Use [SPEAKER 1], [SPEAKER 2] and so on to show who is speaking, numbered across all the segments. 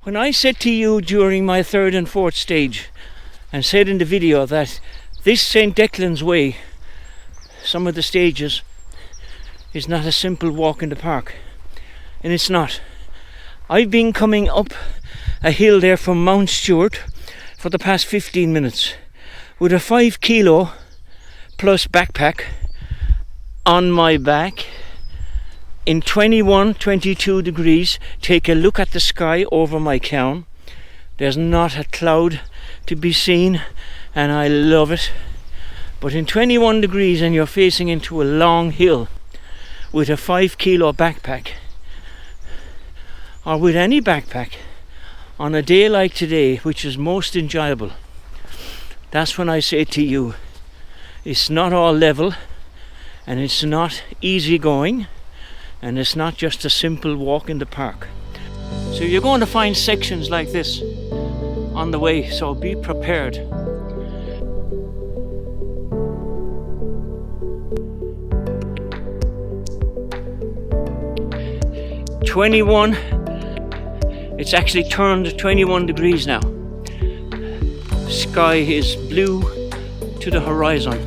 [SPEAKER 1] When I said to you during my third and fourth stage, and said in the video that this St. Declan's Way, some of the stages, is not a simple walk in the park, and it's not. I've been coming up a hill there from Mount Stewart for the past 15 minutes with a 5 kilo plus backpack on my back in 21, 22 degrees. Take a look at the sky over my town. There's not a cloud to be seen, and I love it. But in 21 degrees and you're facing into a long hill with a 5 kilo backpack, or with any backpack, on a day like today, which is most enjoyable, that's when I say to you, it's not all level, and it's not easy going, and it's not just a simple walk in the park. So you're going to find sections like this on the way, so be prepared. It's actually turned 21 degrees now. Sky is blue to the horizon.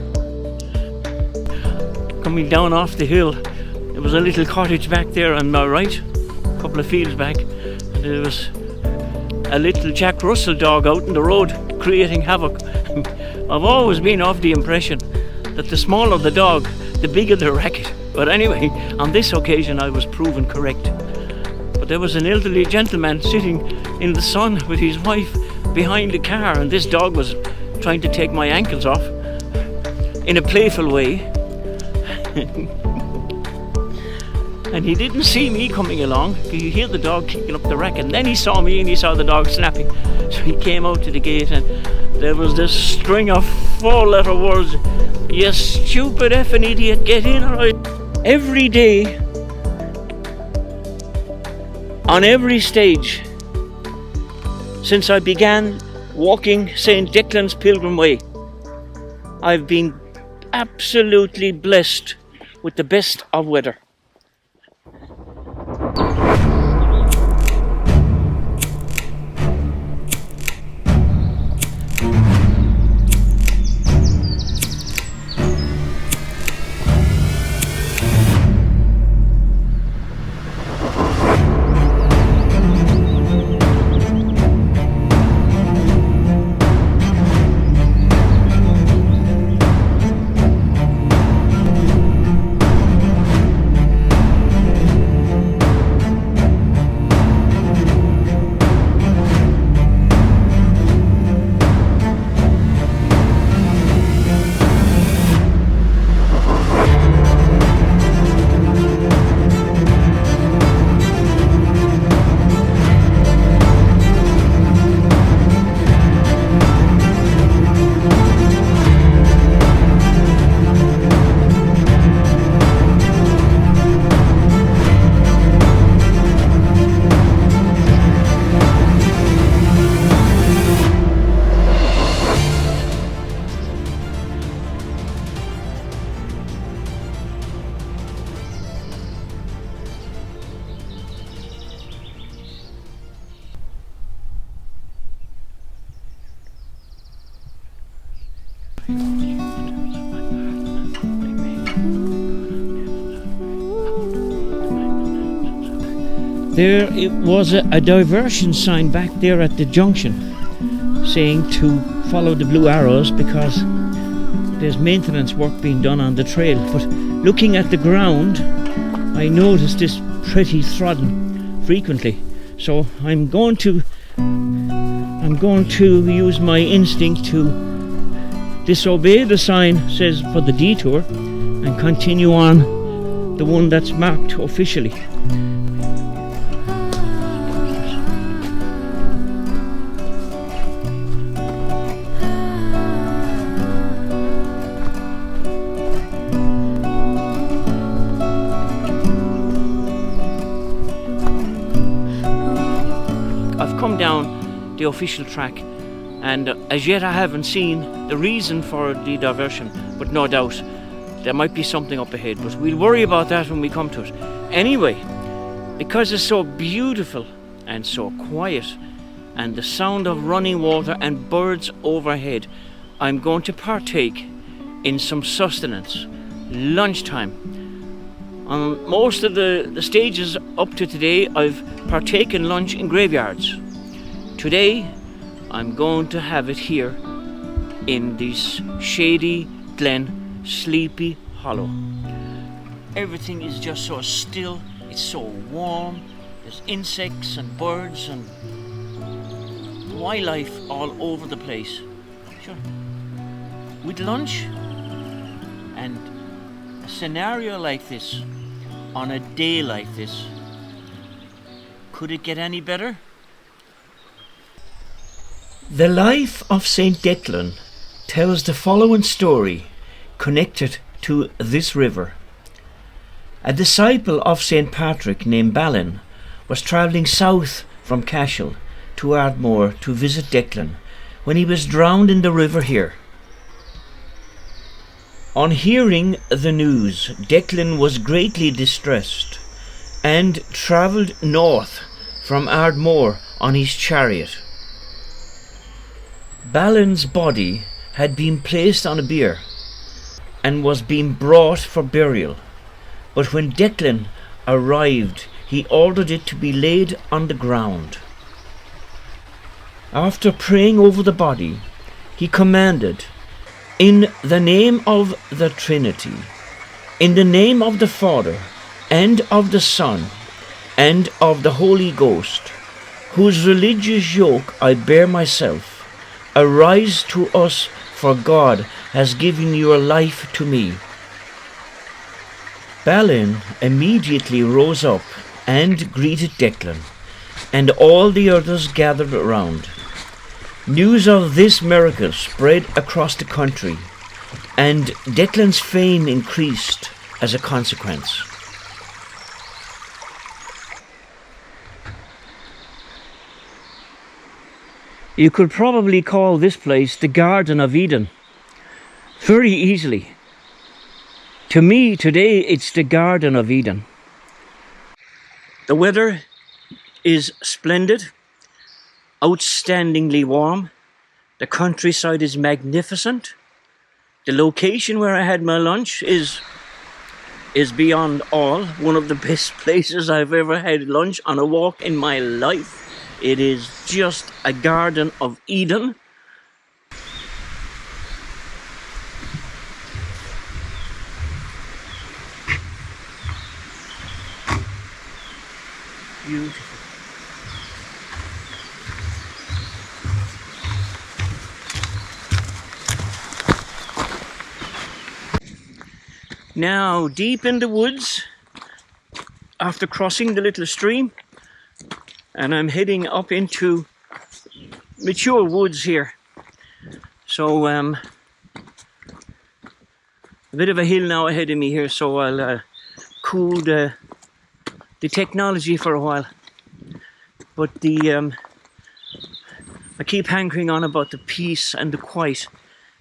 [SPEAKER 1] Coming down off the hill, there was a little cottage back there on my right, a couple of fields back, and there was a little Jack Russell dog out in the road creating havoc. I've always been of the impression that the smaller the dog, the bigger the racket. But anyway, on this occasion I was proven correct. But there was an elderly gentleman sitting in the sun with his wife behind the car, and this dog was trying to take my ankles off in a playful way. And he didn't see me coming along. He heard the dog kicking up the racket, and then he saw me and he saw the dog snapping. So he came out to the gate, and there was this string of 4-letter words: "You stupid effing idiot, get in alright." Every day, on every stage, since I began walking St. Declan's Pilgrim Way, I've been absolutely blessed with the best of weather. There it was a diversion sign back there at the junction saying to follow the blue arrows because there's maintenance work being done on the trail. But looking at the ground, I noticed this pretty trodden frequently. So I'm going to use my instinct to disobey the sign says for the detour and continue on the one that's marked officially. I've come down the official track, and as yet I haven't seen the reason for the diversion, but no doubt there might be something up ahead, but we'll worry about that when we come to it. Anyway, because it's so beautiful and so quiet, and the sound of running water and birds overhead. I'm going to partake in some sustenance. Lunchtime. On most of the stages up to today, I've partaken lunch in graveyards. Today, I'm going to have it here in this shady glen, Sleepy Hollow. Everything is just so still, it's so warm, there's insects and birds and wildlife all over the place. Sure. With lunch and a scenario like this, on a day like this, could it get any better? The life of St. Declan tells the following story connected to this river. A disciple of St. Patrick named Balin was travelling south from Cashel to Ardmore to visit Declan when he was drowned in the river here. On hearing the news, Declan was greatly distressed and travelled north from Ardmore on his chariot. Balin's body had been placed on a bier and was being brought for burial, but when Declan arrived, he ordered it to be laid on the ground. After praying over the body, he commanded, "In the name of the Trinity, in the name of the Father, and of the Son, and of the Holy Ghost, whose religious yoke I bear myself, arise to us, for God has given your life to me." Balin immediately rose up and greeted Declan, and all the others gathered around. News of this miracle spread across the country, and Declan's fame increased as a consequence. You could probably call this place the Garden of Eden, very easily. To me today, it's the Garden of Eden. The weather is splendid, outstandingly warm. The countryside is magnificent. The location where I had my lunch is beyond all one of the best places I've ever had lunch on a walk in my life. It is just a Garden of Eden. Beautiful. Now, deep in the woods, after crossing the little stream, and I'm heading up into mature woods here. So, a bit of a hill now ahead of me here, so I'll cool the technology for a while. But I keep hankering on about the peace and the quiet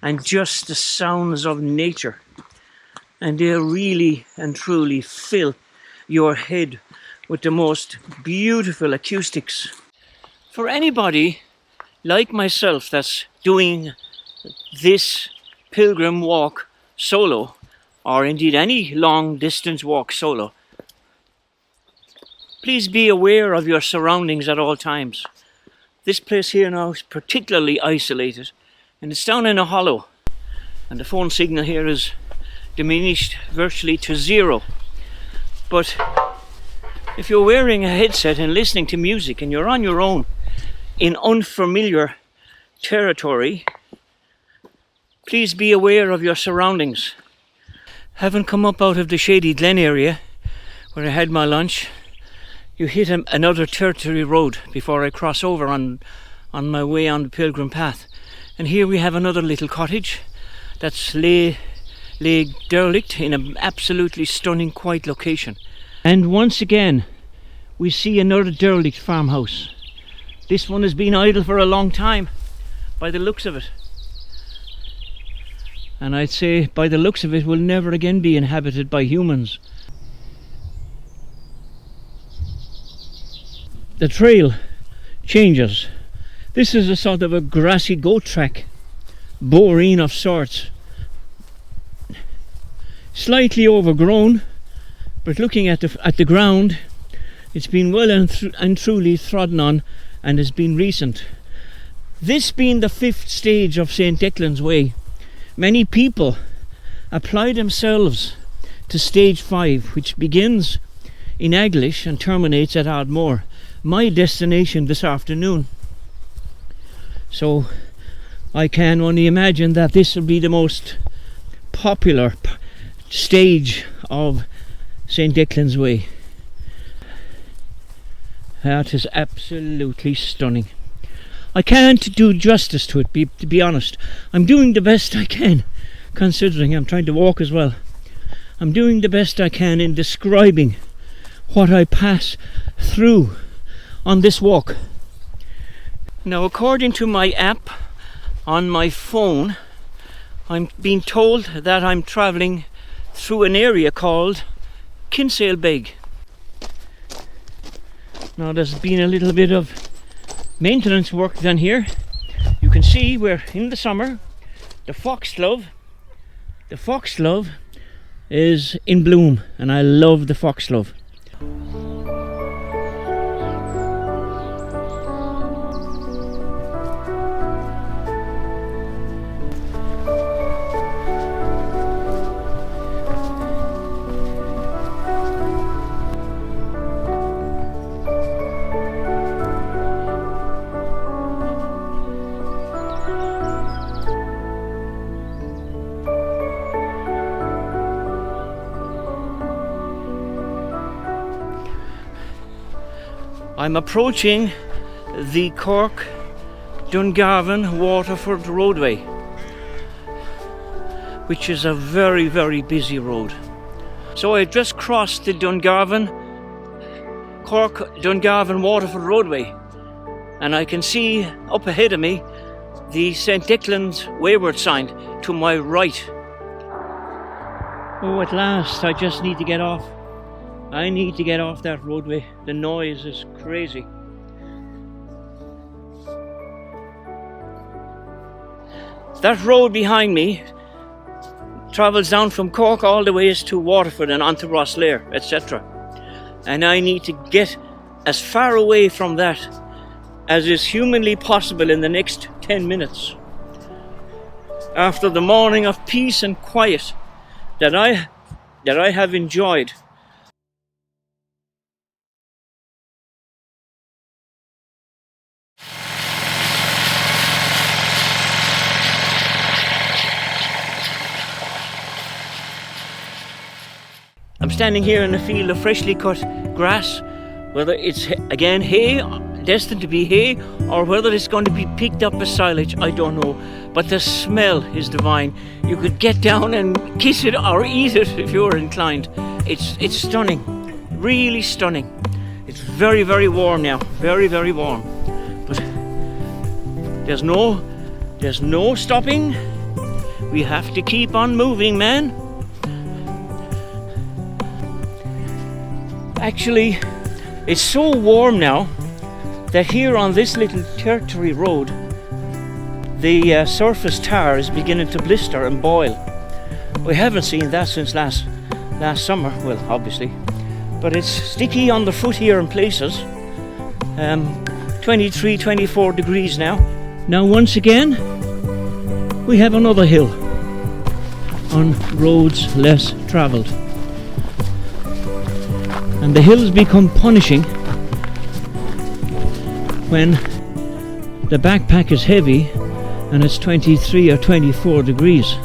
[SPEAKER 1] and just the sounds of nature. And they really and truly fill your head with the most beautiful acoustics. For anybody like myself that's doing this pilgrim walk solo, or indeed any long distance walk solo, please be aware of your surroundings at all times. This place here now is particularly isolated, and it's down in a hollow, and the phone signal here is diminished virtually to zero. But if you're wearing a headset and listening to music and you're on your own in unfamiliar territory, please be aware of your surroundings. Having come up out of the shady glen area where I had my lunch, you hit another tertiary road before I cross over on my way on the pilgrim path. And here we have another little cottage that's lay derelict in an absolutely stunning, quiet location. And once again, we see another derelict farmhouse. This one has been idle for a long time, by the looks of it. And I'd say, by the looks of it, will never again be inhabited by humans. the trail changes. This is a sort of a grassy goat track, boreen of sorts, slightly overgrown, but looking at the ground, it's been well and truly trodden on, and has been recent. This being the 5th stage of St. Declan's Way, many people apply themselves to stage 5, which begins in Aglish and terminates at Ardmore, my destination this afternoon. So I can only imagine that this will be the most popular stage of St. Declan's Way. That is absolutely stunning. I can't do justice to it, to be honest. I'm doing the best I can, considering I'm trying to walk as well. I'm doing the best I can in describing what I pass through on this walk. Now, according to my app on my phone, I'm being told that I'm travelling through an area called Kinsale. Now, there's been a little bit of maintenance work done here. You can see we're in the summer. The foxglove is in bloom, and I love the foxglove. I'm approaching the Cork Dungarvan Waterford roadway, which is a very, very busy road. So I just crossed the Cork Dungarvan Waterford roadway, and I can see up ahead of me the St. Declan's Wayward sign to my right. Oh, at last, I just need to get off. I need to get off that roadway. The noise is crazy. That road behind me travels down from Cork all the ways to Waterford and onto Rosslare, etc. And I need to get as far away from that as is humanly possible in the next 10 minutes. After the morning of peace and quiet that I have enjoyed. I'm standing here in a field of freshly cut grass, whether it's again hay, destined to be hay, or whether it's going to be picked up as silage, I don't know. But the smell is divine. You could get down and kiss it or eat it if you were inclined. It's stunning, really stunning. It's very, very warm now, very, very warm. But there's no stopping. We have to keep on moving, man. Actually, it's so warm now that here on this little tertiary road, the surface tar is beginning to blister and boil. We haven't seen that since last summer, well, obviously, but it's sticky on the foot here in places. 23, 24 degrees now. Now, once again, we have another hill on roads less travelled. And the hills become punishing when the backpack is heavy and it's 23 or 24 degrees.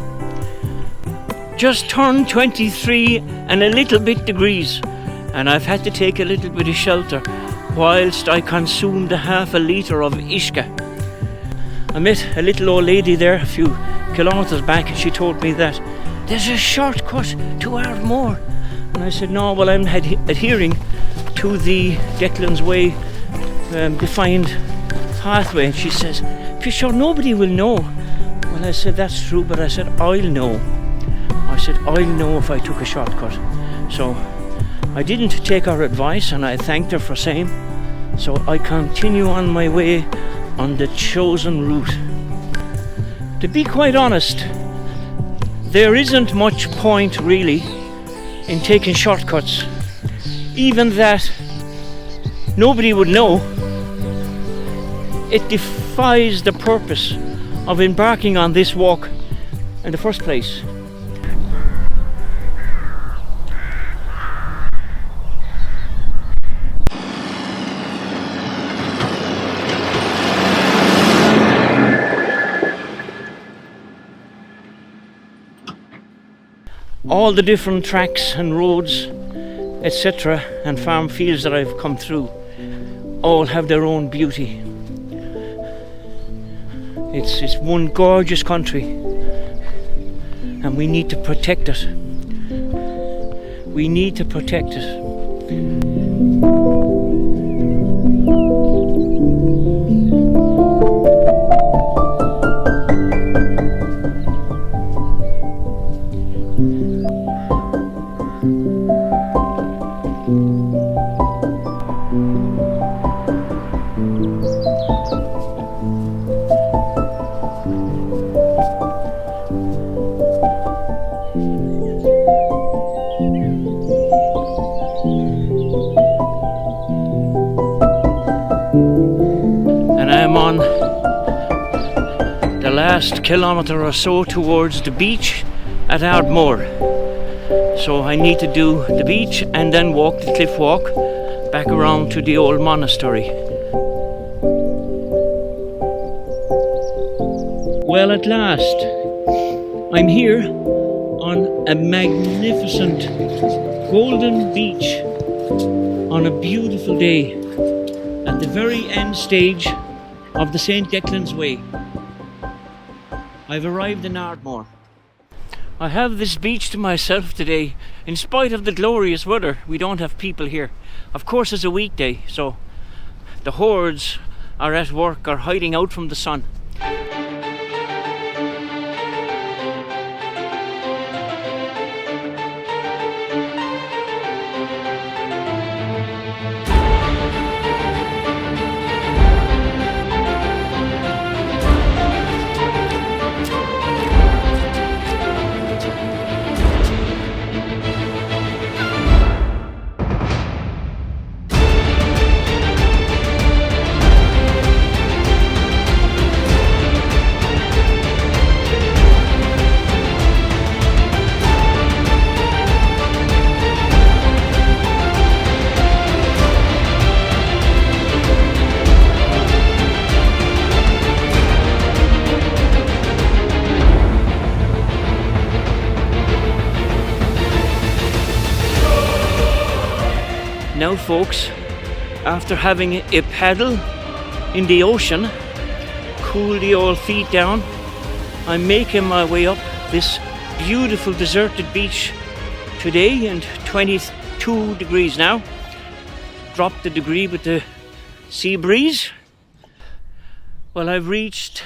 [SPEAKER 1] Just turned 23 and a little bit degrees, and I've had to take a little bit of shelter whilst I consumed half a litre of Ishka. I met a little old lady there a few kilometres back, and she told me that there's a shortcut to Ardmore. And I said, no, well, I'm adhering to the Declan's Way defined pathway. And she says, if you're sure nobody will know. Well, I said, that's true, but I said, I'll know. I said, I'll know if I took a shortcut. So I didn't take her advice, and I thanked her for saying So I continue on my way on the chosen route. To be quite honest, there isn't much point really in taking shortcuts. Even that nobody would know. It defies the purpose of embarking on this walk in the first place. All the different tracks and roads, etc., and farm fields that I've come through all have their own beauty. It's one gorgeous country, and we need to protect it. We need to protect it. Last kilometre or so towards the beach at Ardmore. So I need to do the beach and then walk the cliff walk back around to the old monastery. Well, at last I'm here on a magnificent golden beach on a beautiful day at the very end stage of the St. Declan's Way. I've arrived in Ardmore. I have this beach to myself today. In spite of the glorious weather, we don't have people here. Of course it's a weekday, so the hordes are at work or hiding out from the sun. Now folks, after having a paddle in the ocean, cool the old feet down, I'm making my way up this beautiful deserted beach today, and 22 degrees now. Dropped a degree with the sea breeze. Well, I've reached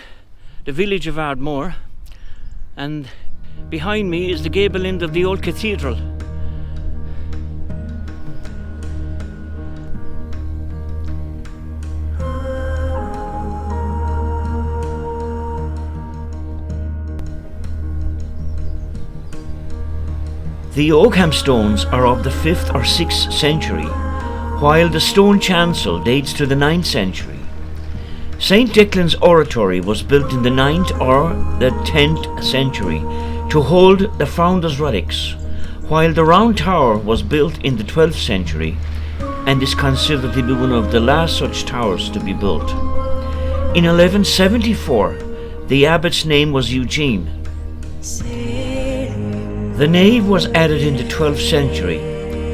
[SPEAKER 1] the village of Ardmore, and behind me is the gable end of the old cathedral. The Oakham stones are of the 5th or 6th century, while the stone chancel dates to the 9th century. St. Declan's Oratory was built in the 9th or the 10th century to hold the founder's relics, while the Round Tower was built in the 12th century and is considered to be one of the last such towers to be built. In 1174, the abbot's name was Eugene. The nave was added in the 12th century.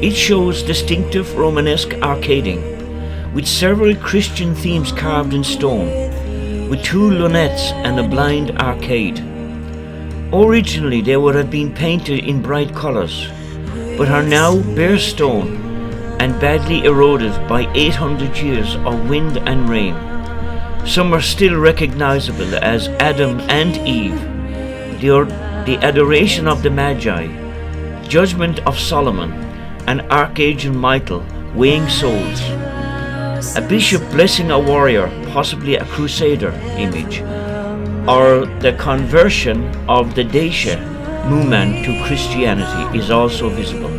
[SPEAKER 1] It shows distinctive Romanesque arcading, with several Christian themes carved in stone, with 2 lunettes and a blind arcade. Originally they would have been painted in bright colours, but are now bare stone and badly eroded by 800 years of wind and rain. Some are still recognisable as Adam and Eve, the Adoration of the Magi, Judgment of Solomon, and Archangel Michael weighing souls. a bishop blessing a warrior, possibly a crusader image, or the conversion of the Dacia movement to Christianity is also visible.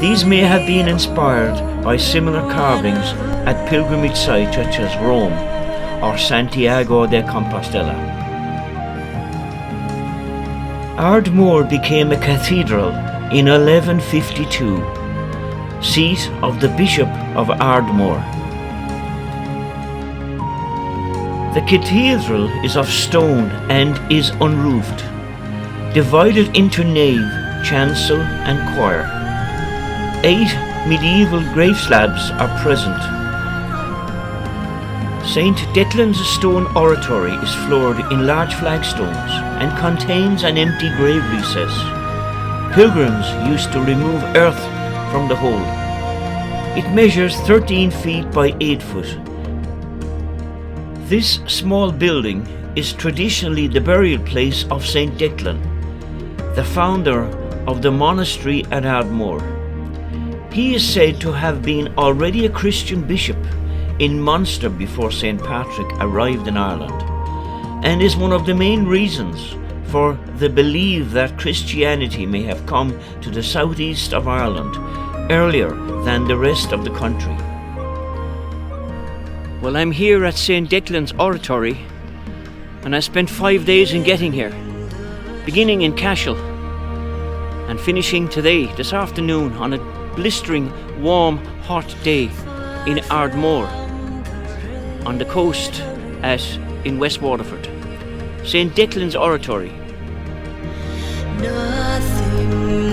[SPEAKER 1] These may have been inspired by similar carvings at pilgrimage sites such as Rome or Santiago de Compostela. Ardmore became a cathedral in 1152, seat of the Bishop of Ardmore. The cathedral is of stone and is unroofed, divided into nave, chancel and choir. 8 medieval grave slabs are present. St. Declan's stone oratory is floored in large flagstones and contains an empty grave recess. Pilgrims used to remove earth from the hole. It measures 13 feet by 8 foot. This small building is traditionally the burial place of St. Declan, the founder of the monastery at Ardmore. He is said to have been already a Christian bishop in Munster before St. Patrick arrived in Ireland, and is one of the main reasons for the belief that Christianity may have come to the southeast of Ireland earlier than the rest of the country. Well, I'm here at St. Declan's oratory, and I spent 5 days in getting here, beginning in Cashel and finishing today, this afternoon, on a blistering, warm, hot day in Ardmore, on the coast in West Waterford. St. Declan's oratory. Nothingness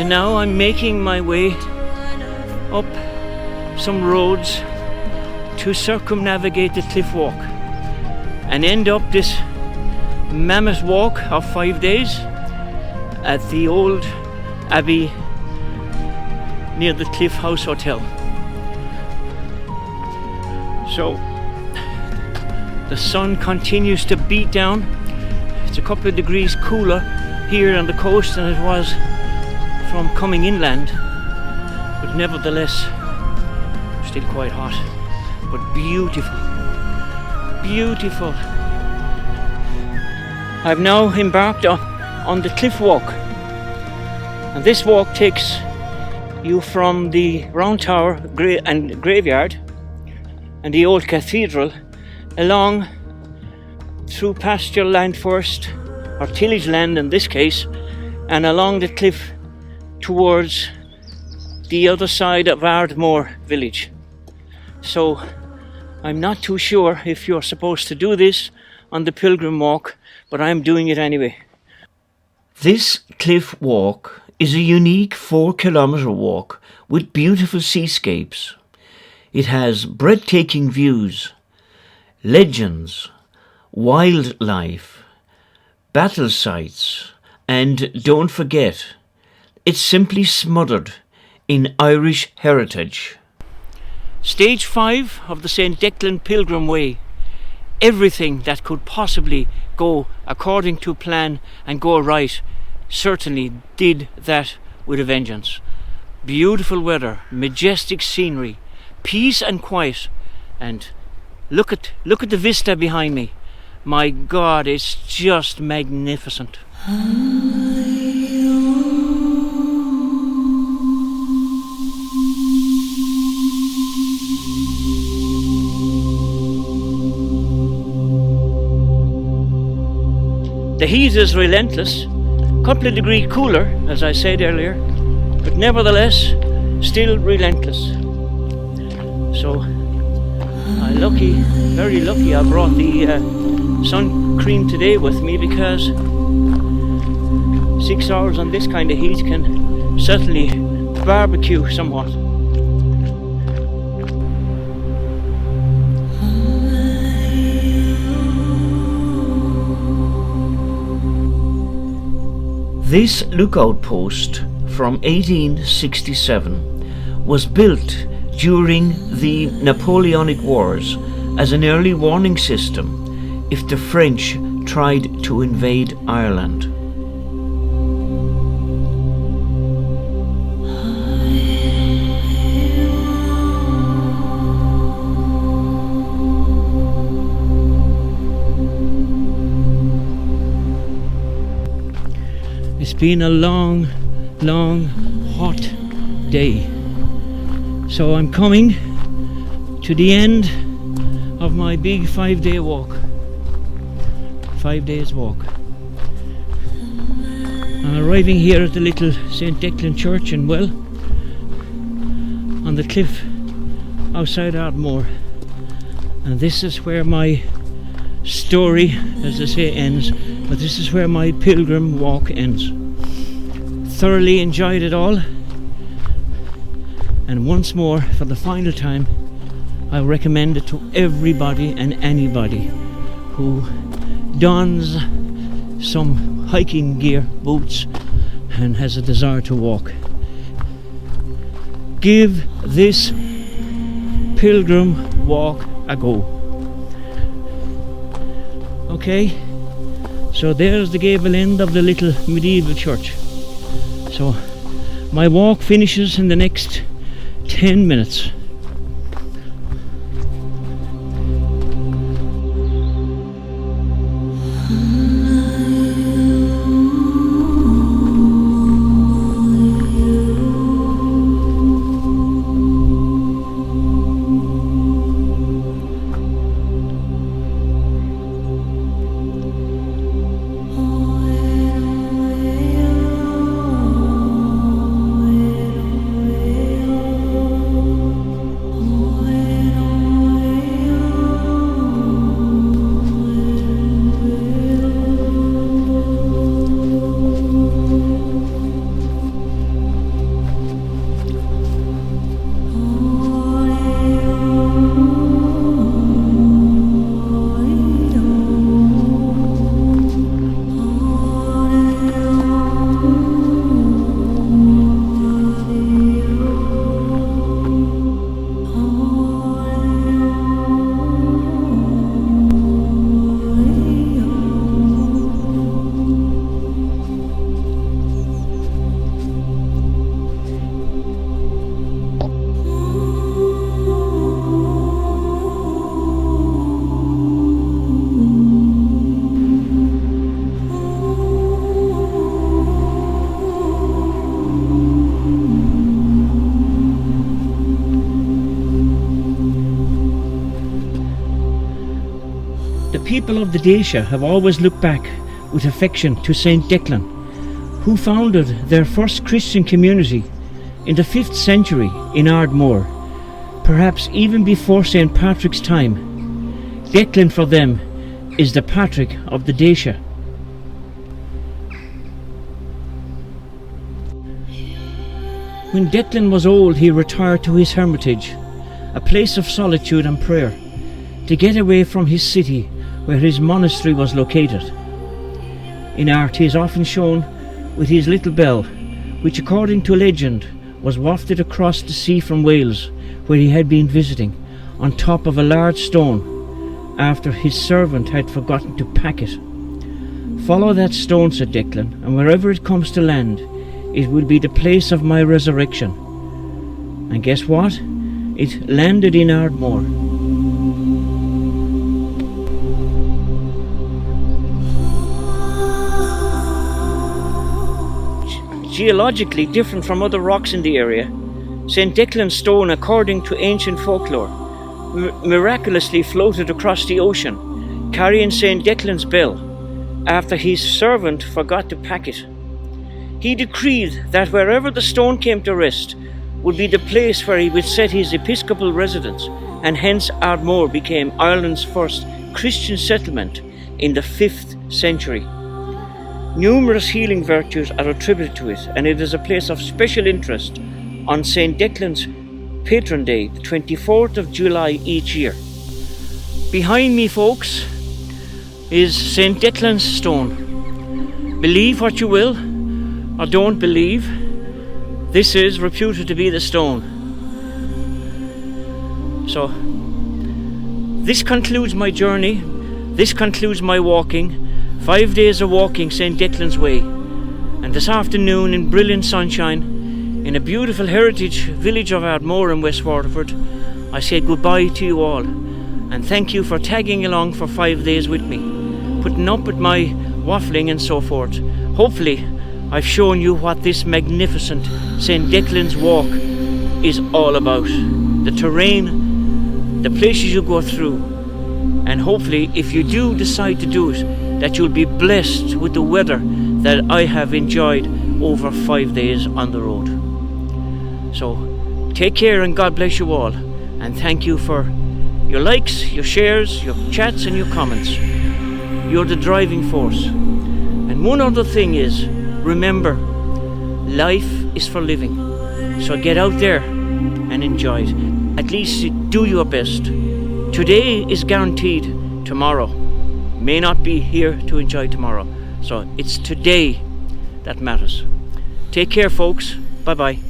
[SPEAKER 1] And now I'm making my way up some roads to circumnavigate the cliff walk and end up this mammoth walk of 5 days at the old abbey near the Cliff House Hotel. So the sun continues to beat down. It's a couple of degrees cooler here on the coast than it was from coming inland, but nevertheless still quite hot, but beautiful, beautiful. I've now embarked on the cliff walk, and this walk takes you from the round tower and graveyard and the old cathedral along through pasture land first, or tillage land in this case, and along the cliff towards the other side of Ardmore village. So I'm not too sure if you're supposed to do this on the pilgrim walk, but I'm doing it anyway. This cliff walk is a unique 4-kilometre walk with beautiful seascapes. It has breathtaking views, legends, wildlife, battle sites, and don't forget, it's simply smothered in Irish heritage. Stage 5 of the St. Declan Pilgrim Way. Everything that could possibly go according to plan and go right certainly did that with a vengeance. Beautiful weather, majestic scenery, peace and quiet, and look at the vista behind me. My God, it's just magnificent. The heat is relentless, Couple of degrees cooler, as I said earlier, but nevertheless still relentless. So very lucky I brought the sun cream today with me, because 6 hours on this kind of heat can certainly barbecue somewhat. This lookout post from 1867 was built during the Napoleonic Wars as an early warning system if the French tried to invade Ireland. It's been a long, hot day. So I'm coming to the end of my big 5-day walk. 5 days walk. I'm arriving here at the little St. Declan church in Well, on the cliff outside Ardmore. And this is where my story, as they say, ends. But this is where my pilgrim walk ends. Thoroughly enjoyed it all. And once more, for the final time, I recommend it to everybody and anybody who dons some hiking gear, boots, and has a desire to walk. Give this pilgrim walk a go. Okay, so there's the gable end of the little medieval church. So my walk finishes in the next 10 minutes. The people of the Dacia have always looked back with affection to St. Declan, who founded their first Christian community in the 5th century in Ardmore, perhaps even before St. Patrick's time. Declan for them is the Patrick of the Dacia. When Declan was old, he retired to his hermitage, a place of solitude and prayer, to get away from his city where his monastery was located. In art he is often shown with his little bell, which according to legend was wafted across the sea from Wales, where he had been visiting, on top of a large stone after his servant had forgotten to pack it. Follow that stone, said Declan, and wherever it comes to land, it will be the place of my resurrection. And guess what? It landed in Ardmore. Geologically different from other rocks in the area, St. Declan's stone, according to ancient folklore, miraculously floated across the ocean, carrying St. Declan's bell, after his servant forgot to pack it. He decreed that wherever the stone came to rest would be the place where he would set his episcopal residence, and hence Ardmore became Ireland's first Christian settlement in the 5th century. Numerous healing virtues are attributed to it, and it is a place of special interest on St. Declan's patron day, the 24th of July each year. Behind me, folks, is St. Declan's stone. Believe what you will, or don't believe, this is reputed to be the stone. So, this concludes my journey, this concludes my walking, 5 days of walking St. Declan's Way. And this afternoon, in brilliant sunshine, in a beautiful heritage village of Ardmore in West Waterford, I say goodbye to you all, and thank you for tagging along for 5 days with me, putting up with my waffling and so forth. Hopefully, I've shown you what this magnificent St. Declan's walk is all about. The terrain, the places you go through, and hopefully if you do decide to do it, that you'll be blessed with the weather that I have enjoyed over 5 days on the road. So take care and God bless you all, and thank you for your likes, your shares, your chats and your comments. You're the driving force. And one other thing is, remember, life is for living. So get out there and enjoy it. At least do your best. Today is guaranteed. Tomorrow may not be here to enjoy tomorrow. So it's today that matters. Take care, folks. Bye-bye.